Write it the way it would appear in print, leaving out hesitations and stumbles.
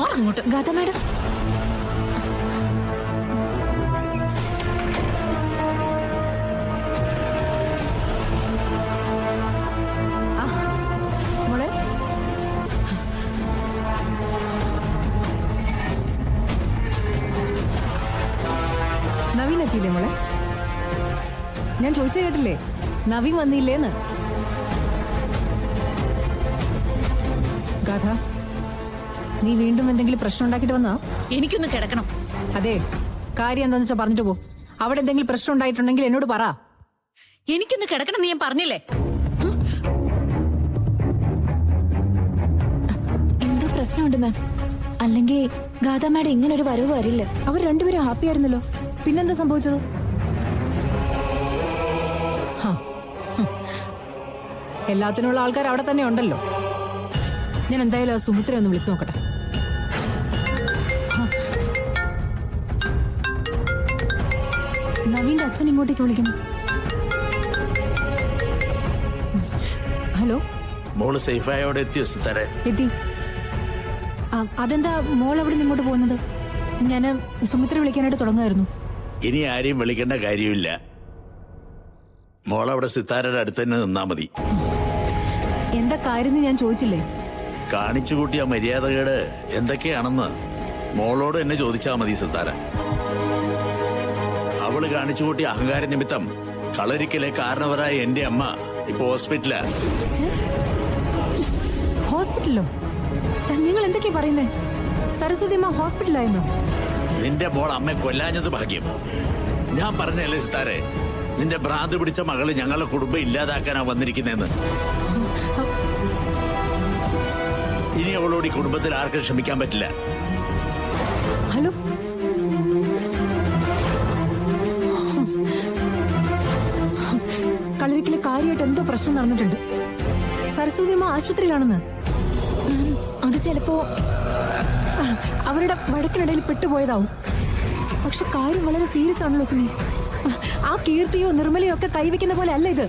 അങ്ങോട്ട്. ഗാഥ മാഡം, മോളെ നവീൻ എത്തിയില്ലേ മോളെ? ഞാൻ ചോദിച്ച കേട്ടില്ലേ, നവീൻ വന്നില്ലേന്ന്? ഗാഥ, നീ വീണ്ടും എന്തെങ്കിലും പ്രശ്നം ഉണ്ടാക്കിട്ട് വന്നാ? എനിക്കൊന്ന് കിടക്കണം. അതെ, കാര്യം എന്താന്ന് വെച്ചാ പറഞ്ഞിട്ട് പോ. അവിടെ എന്തെങ്കിലും പ്രശ്നം ഉണ്ടായിട്ടുണ്ടെങ്കിൽ എന്നോട് പറ. എനിക്കൊന്ന് കിടക്കണം എന്ന് ഞാൻ പറഞ്ഞില്ലേ? എന്തോ പ്രശ്നമുണ്ട് മാം. അല്ലെങ്കിൽ ഗാഥ മാഡം ഇങ്ങനെ ഒരു വരവ് വരില്ല. അവർ രണ്ടുപേരും ഹാപ്പി ആയിരുന്നല്ലോ, പിന്നെന്താ സംഭവിച്ചത്? എല്ലാത്തിനുള്ള ആൾക്കാർ അവിടെ തന്നെ ഉണ്ടല്ലോ. ഞാൻ എന്തായാലും ആ സുമിത്രയെ ഒന്ന് വിളിച്ചു നോക്കട്ടെ. നവീന്റെ അച്ഛൻ ഇങ്ങോട്ടേക്ക് വിളിക്കുന്നു. ഹലോ, മോള് സേഫായോടെ എത്തിയോ സിത്താരെ? എത്തി. അതെന്താ മോൾ അവിടെ നിന്ന് ഇങ്ങോട്ട് പോകുന്നത്? ഞാന് സുമിത്ര വിളിക്കാനായിട്ട് തുടങ്ങുമായിരുന്നു. ഇനി ആരെയും വിളിക്കേണ്ട കാര്യമില്ല. മോളവിടെ സിത്താരയുടെ അടുത്ത് തന്നെ നിന്നാ മതി. എന്താ കാര്യം ഞാൻ ചോദിച്ചില്ലേ? കാണിച്ചു കൂട്ടിയ മര്യാദകേട് എന്തൊക്കെയാണെന്ന് മോളോട് എന്നെ ചോദിച്ചാ മതി സിത്താര. അവള് കാണിച്ചു കൂട്ടിയ അഹങ്കാര നിമിത്തം കളരിക്കലെ കാരണവരായ എന്റെ അമ്മ ഇപ്പൊ ഹോസ്പിറ്റലാ. ഹോസ്പിറ്റലോ? നിങ്ങൾ എന്തൊക്കെയാ പറയുന്നേ? സരസ്വതി അമ്മ ഹോസ്പിറ്റലായിരുന്നു? നിന്റെ മോൾ അമ്മയെ കൊല്ലാഞ്ഞത് ഭാഗ്യം. ഞാൻ പറഞ്ഞല്ലേ സിത്താരെ, നിന്റെ ഭ്രാന്ത് പിടിച്ച മകള് ഞങ്ങളുടെ കുടുംബം ഇല്ലാതാക്കാനാ വന്നിരിക്കുന്നതെന്ന്. ഇനി അവളോട് ഈ കുടുംബത്തിൽ ആർക്കും ക്ഷമിക്കാൻ പറ്റില്ല. ഹലോ, കളരിക്കലെ കാര്യമായിട്ട് എന്തോ പ്രശ്നം നടന്നിട്ടുണ്ട്. സരസ്വതി അമ്മ ആശുപത്രിയിലാണെന്ന്. അത് ചിലപ്പോ അവരുടെ വഴക്കിനിടയിൽ പെട്ടുപോയതാവും. പക്ഷെ കാര്യം വളരെ സീരിയസ് ആണല്ലോ സുനി. ആ കീർത്തിയോ നിർമ്മലയോ ഒക്കെ കൈവയ്ക്കുന്ന പോലെ അല്ല ഇത്.